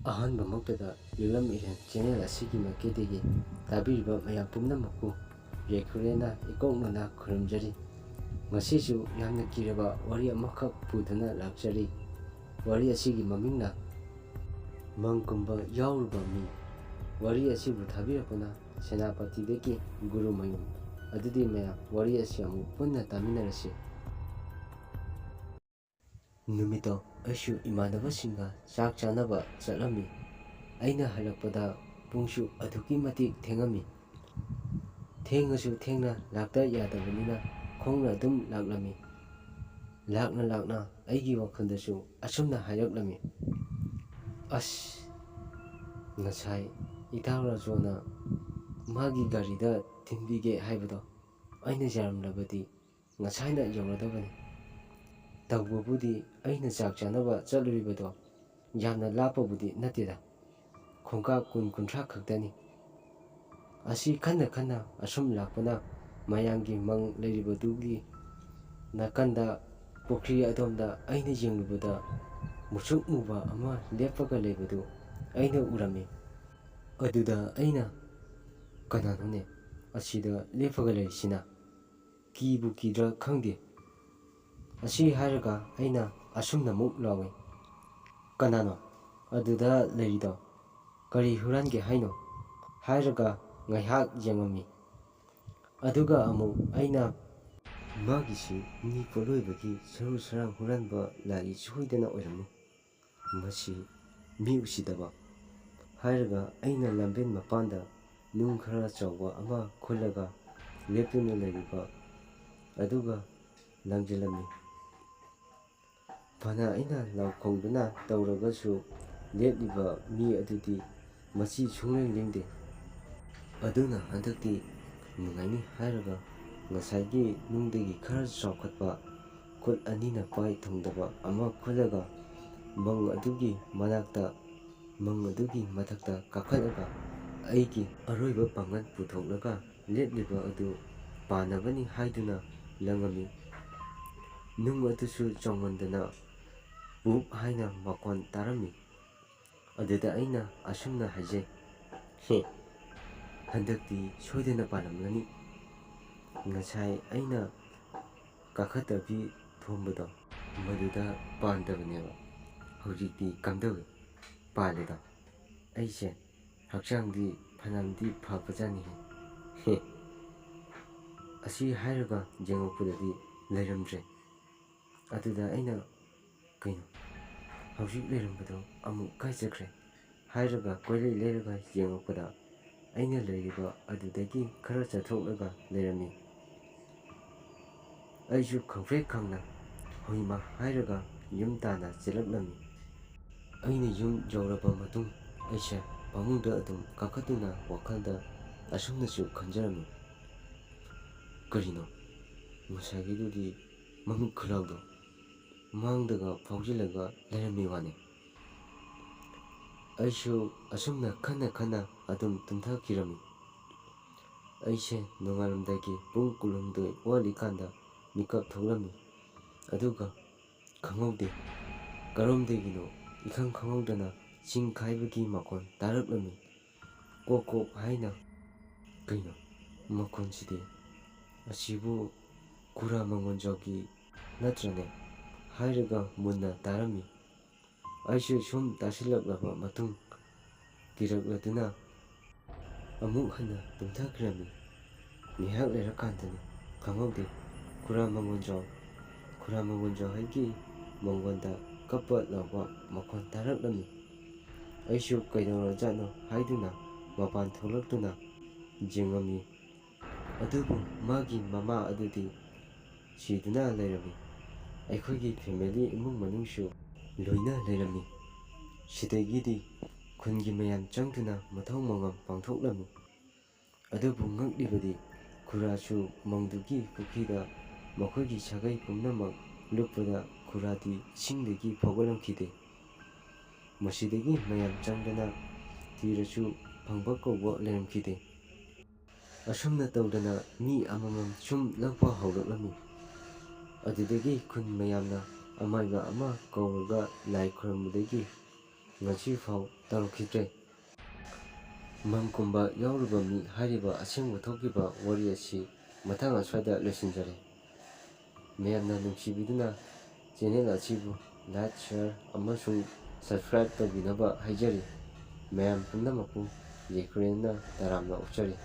ꯑꯍꯥꯟꯕꯃꯛꯇꯗ ꯂꯤꯂꯝ ꯏꯔꯦꯟ channel ꯑꯁꯤꯒꯤ ꯃꯥꯏꯀꯩꯗꯒꯤ ꯇꯥꯕꯤꯔꯤꯕ ꯃꯌꯥꯝ ꯄꯨꯝꯅꯃꯛꯄꯨ ꯌꯥꯏꯐꯔꯦꯅ ꯏꯀꯣꯛꯅꯅ ꯈꯨꯔꯨꯝꯖꯔꯤ꯫ ꯉꯁꯤꯁꯨ ꯌꯥꯝꯅ ꯀꯤꯔꯕ ꯋꯥꯔꯤ ꯑꯃꯈꯛ ꯄꯨꯗꯨꯅ ꯂꯥꯛꯆꯔꯤ꯫ ꯋꯥꯔꯤ ꯑꯁꯤꯒꯤ ꯃꯃꯤꯡꯅ ꯃꯪꯀꯨꯝꯕ ꯌꯥꯎꯔꯨꯕ ꯃꯤ꯫ ꯋꯥꯔꯤ ꯑꯁꯤꯕꯨ ꯊꯥꯕꯤꯔꯛꯄꯅ ꯁꯦꯅꯥꯄꯇꯤꯗꯒꯤ ꯒꯨꯔꯨꯃꯌꯨꯝ꯫ ꯑꯗꯨꯗꯤ ꯃꯌꯥꯝ ꯋꯥꯔꯤ ꯑꯁꯤ ꯑꯃꯨꯛ ꯄꯨꯟꯅ ꯇꯥꯃꯤꯟꯅꯔꯁꯤ꯫ ꯅꯨꯃꯤꯠꯇꯣ ꯑꯩꯁꯨ ꯏꯃꯥꯟꯅꯕꯁꯤꯡꯒ ꯆꯥꯛ ꯆꯥꯅꯕ ꯆꯠꯂꯝꯃꯤ꯫ ꯑꯩꯅ ꯍꯜꯂꯛꯄꯗ ꯄꯨꯡꯁꯨ ꯑꯗꯨꯛꯀꯤ ꯃꯇꯤꯛ ꯊꯦꯡꯉꯝꯃꯤ꯫ ꯊꯦꯡꯉꯁꯨ ꯊꯦꯡꯅ ꯂꯥꯛꯇ ꯌꯥꯗꯕꯅꯤꯅ ꯈꯣꯡꯅ ꯑꯗꯨꯝ ꯂꯥꯛꯂꯝꯃꯤ꯫ ꯂꯥꯛꯅ ꯂꯥꯛꯅ ꯑꯩꯒꯤ ꯋꯥꯈꯜꯗꯁꯨ ꯑꯁꯨꯝꯅ ꯍꯥꯏꯔꯛꯂꯝꯃꯤ, ꯑꯁ, ꯉꯁꯥꯏ ꯏꯇꯥꯎ ꯔꯥꯖꯨꯅ ꯃꯥꯒꯤ ꯒꯥꯔꯤꯗ ꯊꯤꯟꯕꯤꯒꯦ ꯍꯥꯏꯕꯗꯣ ꯑꯩꯅ ꯌꯥꯔꯝꯂꯕꯗꯤ ꯉꯁꯥꯏꯅ ꯌꯧꯔꯗꯕꯅꯤ꯫ ꯇꯧꯕꯕꯨꯗꯤ ꯑꯩꯅ ꯆꯥꯛ ꯆꯥꯅꯕ ꯆꯠꯂꯨꯔꯤꯕꯗꯣ ꯌꯥꯝꯅ ꯂꯥꯞꯄꯕꯨꯗꯤ ꯅꯠꯇꯦꯗ, ꯈꯣꯡꯀꯥꯞ 20-30 ꯈꯛꯇꯅꯤ꯫ ꯑꯁꯤ ꯈꯟꯅ ꯈꯟꯅ ꯑꯁꯨꯝ ꯂꯥꯛꯄꯅ ꯃꯌꯥꯝꯒꯤ ꯃꯪ ꯂꯩꯔꯤꯕꯗꯨꯒꯤ ꯅꯥꯀꯟꯗ ꯄꯨꯈ꯭ꯔꯤ ꯑꯗꯣꯝꯗ ꯑꯩꯅ ꯌꯦꯡꯂꯨꯕꯗ ꯃꯨꯁꯨꯛ ꯃꯨꯕ ꯑꯃ ꯂꯦꯞꯄꯒ ꯂꯩꯕꯗꯨ ꯑꯩꯅ ꯎꯔꯝꯃꯤ꯫ ꯑꯗꯨꯗ ꯑꯩꯅ, ꯀꯅꯥꯅꯣꯅꯦ ꯑꯁꯤꯗ ꯂꯦꯞꯄꯒ ꯂꯩꯔꯤꯁꯤꯅ? ꯀꯤꯕꯨ ꯀꯤꯗ꯭ꯔꯥ ꯈꯪꯗꯦ꯫ ꯑꯁꯤ ꯍꯥꯏꯔꯒ ꯑꯩꯅ ꯑꯁꯨꯝꯅꯃꯨꯛ ꯂꯥꯎꯏ, ꯀꯅꯥꯅꯣ ꯑꯗꯨꯗ ꯂꯩꯔꯤꯗꯣ? ꯀꯔꯤ ꯍꯨꯔꯥꯟꯒꯦ ꯍꯥꯏꯅꯣ? ꯍꯥꯏꯔꯒ ꯉꯥꯏꯍꯥꯛ ꯌꯦꯡꯉꯝꯃꯤ꯫ ꯑꯗꯨꯒ ꯑꯃꯨꯛ ꯑꯩꯅ, ꯃꯥꯒꯤꯁꯤ ꯃꯤ ꯄꯣꯠꯂꯣꯏꯕꯒꯤ ꯁꯔꯨ ꯁꯔꯥꯡ ꯍꯨꯔꯥꯟꯕ ꯂꯥꯛꯏ ꯁꯣꯏꯗꯅ ꯑꯣꯏꯔꯝꯅꯤ, ꯃꯁꯤ ꯃꯤ ꯎꯁꯤꯠꯇꯕ꯫ ꯍꯥꯏꯔꯒ ꯑꯩꯅ ꯂꯝꯕꯦꯟ ꯃꯄꯥꯟꯗ ꯅꯨꯡ ꯈꯔ ꯆꯥꯎꯕ ꯑꯃ ꯈꯨꯜꯂꯒ ꯂꯦꯞꯇꯨꯅ ꯂꯩꯔꯤꯕ ꯑꯗꯨꯒ ꯂꯪꯖꯤꯜꯂꯝꯃꯤ꯫ ꯐꯅ ꯑꯩꯅ ꯂꯥꯎ-ꯈꯣꯡꯗꯨꯅ ꯇꯧꯔꯒꯁꯨ ꯂꯦꯞꯂꯤꯕ ꯃꯤ ꯑꯗꯨꯗꯤ ꯃꯆꯤ ꯁꯨꯡꯂꯦꯡ ꯂꯦꯡꯗꯦ꯫ ꯑꯗꯨꯅ ꯍꯟꯗꯛꯇꯤ ꯅꯨꯡꯉꯥꯏꯅꯤ ꯍꯥꯏꯔꯒ ꯉꯁꯥꯏꯒꯤ ꯅꯨꯡꯗꯒꯤ ꯈꯔ ꯆꯥꯎꯈꯠꯄ ꯈꯨꯠ ꯑꯅꯤꯅ ꯄꯥꯏ ꯊꯨꯡꯗꯕ ꯑꯃ ꯈꯨꯜꯂꯒ ꯃꯪ ꯑꯗꯨꯒꯤ ꯃꯊꯛꯇ ꯀꯥꯈꯠꯂꯒ ꯑꯩꯒꯤ ꯑꯔꯣꯏꯕ ꯄꯥꯡꯒꯜ ꯄꯨꯊꯣꯛꯂꯒ ꯂꯦꯞꯂꯤꯕ ꯑꯗꯨ ꯄꯥꯟꯅꯕꯅꯤ ꯍꯥꯏꯗꯨꯅ ꯂꯪꯉꯝꯃꯤ꯫ ꯅꯨꯡ ꯑꯗꯨꯁꯨ ꯆꯥꯎꯃꯟꯗꯅ ꯄꯨꯞ ꯍꯥꯏꯅ ꯃꯈꯣꯟ ꯇꯥꯔꯝꯃꯤ꯫ ꯑꯗꯨꯗ ꯑꯩꯅ ꯑꯁꯨꯝꯅ ꯍꯥꯏꯖꯩ, ꯍꯟꯗꯛꯇꯤ ꯁꯣꯏꯗꯅ ꯄꯥꯜꯂꯝꯂꯅꯤ꯫ ꯉꯁꯥꯏ ꯑꯩꯅ ꯀꯥꯈꯠꯇꯕꯤ ꯊꯣꯝꯕꯗꯣ ꯃꯗꯨꯗ ꯄꯥꯟꯗꯕꯅꯦꯕ, ꯍꯧꯖꯤꯛꯇꯤ ꯀꯝꯗꯧꯏ, ꯄꯥꯜꯂꯦꯗꯣ꯫ ꯑꯩꯁꯦ ꯍꯛꯆꯥꯡꯗꯤ ꯐꯅꯌꯥꯝꯗꯤ ꯐꯕꯖꯥꯠꯅꯤꯍꯦ꯫ ꯑꯁꯤ ꯍꯥꯏꯔꯒ ꯌꯦꯡꯉꯛꯄꯗꯗꯤ ꯂꯩꯔꯝꯗ꯭ꯔꯦ꯫ ꯑꯗꯨꯗ ꯑꯩꯅ, ꯀꯩꯅꯣ ꯍꯧꯖꯤꯛ ꯂꯩꯔꯝꯕꯗꯣ ꯑꯃꯨꯛ ꯀꯥꯏ ꯆꯠꯈ꯭ꯔꯦ? ꯍꯥꯏꯔꯒ ꯀꯣꯏꯂꯩ ꯂꯩꯔꯒ ꯌꯦꯡꯉꯛꯄꯗ ꯑꯩꯅ ꯂꯩꯔꯤꯕ ꯑꯗꯨꯗꯒꯤ ꯈꯔ ꯆꯠꯊꯣꯛꯂꯒ ꯂꯩꯔꯝꯃꯤ꯫ ꯑꯩꯁꯨ ꯈꯪꯄ꯭ꯔꯦꯛ ꯈꯪꯅ ꯍꯣꯏꯃꯥ ꯍꯥꯏꯔꯒ ꯌꯨꯝ ꯇꯥꯟꯅ ꯆꯦꯜꯂꯛꯂꯝꯃꯤ꯫ ꯑꯩꯅ ꯌꯨꯝ ꯌꯧꯔꯕ ꯃꯇꯨꯡ ꯑꯩꯁꯦ ꯐꯃꯨꯡꯗ ꯑꯗꯨꯝ ꯀꯥꯈꯠꯇꯨꯅ ꯋꯥꯈꯜꯗ ꯑꯁꯨꯝꯅꯁꯨ ꯈꯟꯖꯔꯝꯃꯤ, ꯀꯔꯤꯅꯣ ꯉꯁꯥꯏꯒꯤꯗꯨꯗꯤ ꯃꯃꯤꯠ ꯈꯨꯂꯥꯎꯗꯣ ꯃꯥꯡꯗꯒ ꯐꯥꯎꯖꯤꯜꯂꯒ ꯂꯩꯔꯝꯃꯤ ꯋꯥꯅꯤ꯫ ꯑꯩꯁꯨ ꯑꯁꯨꯝꯅ ꯈꯟꯅ ꯈꯟꯅ ꯑꯗꯨꯝ ꯇꯨꯝꯊꯈꯤꯔꯝꯃꯤ꯫ ꯑꯩꯁꯦ ꯅꯣꯡꯉꯥꯜꯂꯝꯗꯥꯏꯒꯤ ꯄꯨꯡ 12 ꯋꯥꯠꯂꯤꯀꯥꯟꯗ ꯃꯤꯀꯞ ꯊꯣꯛꯂꯝꯃꯤ꯫ ꯑꯗꯨꯒ ꯈꯪꯍꯧꯗꯦ ꯀꯔꯣꯝꯗꯒꯤꯅꯣ ꯏꯈꯪ ꯈꯪꯍꯧꯗꯅ ꯆꯤꯡ ꯈꯥꯏꯕꯒꯤ ꯃꯈꯣꯟ ꯇꯥꯔꯛꯂꯝꯃꯤ, ꯀꯣꯛ ꯀꯣꯛ ꯍꯥꯏꯅ꯫ ꯀꯩꯅꯣ ꯃꯈꯣꯟꯁꯤꯗꯤ? ꯑꯁꯤꯕꯨ ꯈꯨꯔꯥ ꯃꯉꯣꯟꯖꯥꯎꯒꯤ ꯅꯠꯇ꯭ꯔꯅꯦ? ꯍꯥꯏꯔꯒ ꯃꯨꯟꯅ ꯇꯥꯔꯝꯃꯤ꯫ ꯑꯩꯁꯨ ꯁꯨꯝ ꯇꯥꯁꯤꯜꯂꯛꯂꯕ ꯃꯇꯨꯡ ꯀꯤꯔꯛꯂꯗꯨꯅ ꯑꯃꯨꯛ ꯍꯟꯅ ꯇꯨꯝꯊꯈꯤꯔꯝꯃꯤ꯫ ꯉꯥꯏꯍꯥꯛ ꯂꯩꯔꯀꯥꯟꯗꯅꯤ ꯈꯪꯍꯧꯗꯦ ꯈꯨꯔꯥ ꯃꯉꯣꯟꯖꯥꯎ ꯍꯣꯏꯒꯤ ꯃꯥꯡꯒꯣꯟꯗ ꯀꯞꯄ ꯂꯥꯎꯕ ꯃꯈꯣꯟ ꯇꯥꯔꯛꯂꯝꯃꯤ꯫ ꯑꯩꯁꯨ ꯀꯩꯗꯧꯔꯖꯥꯠꯅꯣ ꯍꯥꯏꯗꯨꯅ ꯃꯄꯥꯟ ꯊꯣꯛꯂꯛꯇꯨꯅ ꯌꯦꯡꯉꯝꯃꯤ꯫ ꯑꯗꯨꯕꯨ ꯃꯥꯒꯤ ꯃꯃꯥ ꯑꯗꯨꯗꯤ ꯁꯤꯗꯨꯅ ꯂꯩꯔꯝꯃꯤ꯫ ꯑꯩꯈꯣꯏꯒꯤ ꯐꯦꯃꯤꯂꯤ ꯏꯃꯨꯡ ꯃꯅꯨꯡꯁꯨ ꯂꯣꯏꯅ ꯂꯩꯔꯝꯃꯤ꯫ ꯁꯤꯗꯒꯤꯗꯤ ꯈꯨꯟꯒꯤ ꯃꯌꯥꯝ ꯆꯪꯗꯨꯅ ꯃꯊꯧ ꯃꯉꯝ ꯄꯥꯡꯊꯣꯛꯂꯝꯃꯤ꯫ ꯑꯗꯨꯕꯨ ꯉꯛꯂꯤꯕꯗꯤ ꯈꯨꯔꯥꯁꯨ ꯃꯪꯗꯨꯒꯤ ꯄꯨꯈ꯭ꯔꯤꯗ ꯃꯈꯣꯏꯒꯤ ꯁꯥꯒꯩ ꯄꯨꯝꯅꯃꯛ ꯂꯨꯞꯄꯗ ꯈꯨꯔꯥꯗꯤ ꯏꯁꯤꯡꯗꯒꯤ ꯐꯥꯎꯒꯠꯂꯝꯈꯤꯗꯦ꯫ ꯃꯁꯤꯗꯒꯤ ꯃꯌꯥꯝ ꯆꯪꯗꯅ ꯊꯤꯔꯁꯨ ꯐꯪꯕ ꯀꯧꯕ ꯂꯩꯔꯝꯈꯤꯗꯦ꯫ ꯑꯁꯨꯝꯅ ꯇꯧꯗꯅ ꯃꯤ ꯑꯃꯃꯝ ꯁꯨꯝ ꯂꯛꯄ ꯍꯧꯔꯛꯂꯝꯃꯤ꯫ ꯑꯗꯨꯗꯒꯤ ꯈꯨꯟ ꯃꯌꯥꯝꯅ ꯑꯃꯥꯏꯕ ꯑꯃ ꯀꯧꯔꯒ ꯂꯥꯏ ꯈꯨꯔꯨꯝꯕꯗꯒꯤ ꯉꯁꯤꯐꯥꯎ ꯇꯧꯔꯛꯈꯤꯗ꯭ꯔꯦ꯫ ꯃꯪꯀꯨꯝꯕ ꯌꯥꯎꯔꯨꯕ ꯃꯤ ꯍꯥꯏꯔꯤꯕ ꯑꯁꯦꯡꯕ ꯊꯣꯛꯈꯤꯕ ꯋꯥꯔꯤ ꯑꯁꯤ ꯃꯊꯪ ꯑꯁ꯭ꯋꯥꯏꯗ ꯂꯣꯏꯁꯤꯟꯖꯔꯦ꯫ ꯃꯌꯥꯝꯅ ꯅꯨꯡꯁꯤꯕꯤꯗꯨꯅ ꯆꯦꯅꯦꯜ ꯑꯁꯤꯕꯨ ꯂꯥꯏꯛ, ꯁꯦꯌꯔ ꯑꯃꯁꯨꯡ ꯁꯕꯁꯀ꯭ꯔꯥꯏꯕ ꯇꯧꯕꯤꯅꯕ ꯍꯥꯏꯖꯔꯤ꯫ ꯃꯌꯥꯝ ꯄꯨꯝꯅꯃꯛꯄꯨ ꯌꯥꯏꯐꯔꯦꯅ ꯇꯔꯥꯝꯅ ꯑꯣꯛꯆꯔꯤ꯫